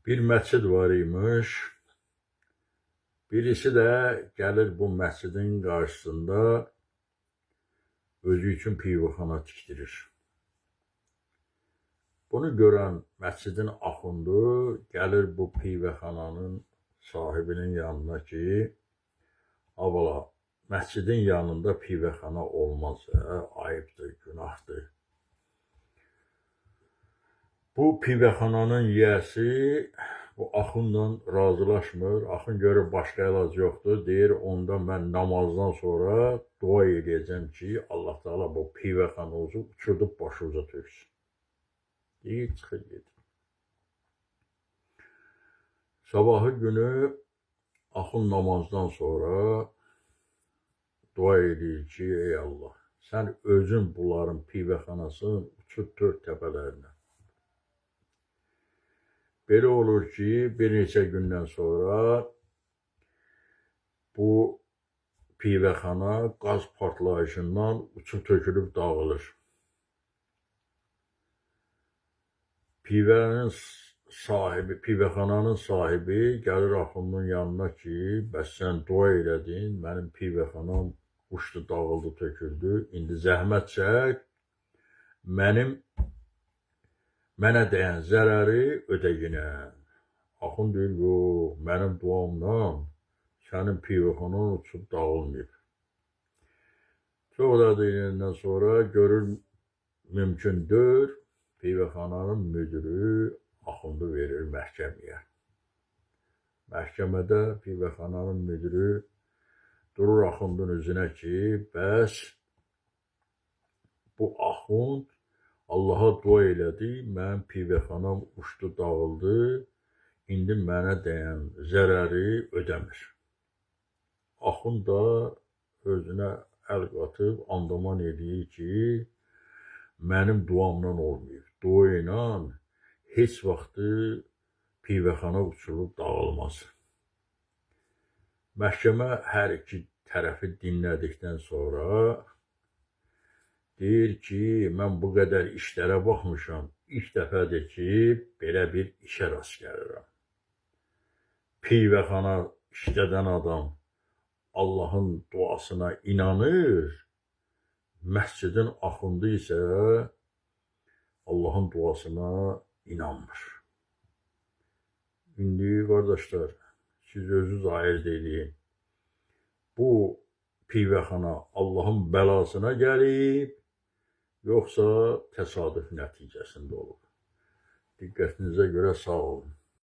Bir məscid var imiş. Birisi də gəlir bu məscidin qarşısında özü üçün pivəxana tikdirir. Bunu görən məscidin axundu gəlir bu pivəxananın sahibinin yanına ki, abala, məscidin yanında pivəxana olmaz, ayıbdır, günahdır. Bu pivəxananın yiyəsi bu axunla razılaşmır. Axun görür başqa əlac yoxdur. Deyir, onda mən namazdan sonra dua edəcəm ki, Allah Teala bu pivəxananızı uçurdub başınıza töksün. Deyir, çıxır gedir. Sabahı günü axun namazdan sonra dua edir ki, ey Allah, sən özün bunların pivəxanasını uçur tör təpələrinə. Belə olur ki, bir neçə gündən sonra bu pivəxana qaz partlayışından uçub tökülüb dağılır. Pivəxananın sahibi gəlir axunun yanına ki, bəs sən dua elədin, mənim pivəxanam uçdu, dağıldı, töküldü. İndi zəhmət çək, mənə dəyən zərəri ödəyinə. Axun deyir, yox, mənim duamdan sənin pivəxanan uçub dağılmayıb. Çox da deyiləndən sonra görür mümkündür, pivəxananın müdürü axundu verir məhkəməyə. Məhkəmədə pivəxananın müdürü durur axundun üzünə ki, bəs bu axund Allaha dua elədi, mənim pivəxanam uçdu, dağıldı, indi mənə dəyən zərəri ödəmir. Axund da özünə əl qatıb, andaman edir ki, mənim duamdan olmayıb. Dua ilə heç vaxtı pivəxana uçurub dağılmaz. Məhkəmə hər iki tərəfi dinlədikdən sonra deyir ki, mən bu qədər işlərə baxmışam, ilk dəfədir ki, belə bir işə rast gəlirəm. Pivəxana işlədən adam Allahın duasına inanır, məscidin axundu isə Allahın duasına inanmır. İndi, qardaşlar, siz özünüz ayırd edin. Bu pivəxana Allahın bəlasına gəlib, yoxsa təsadüf nəticəsində olub. Diqqətinizə görə sağ olun.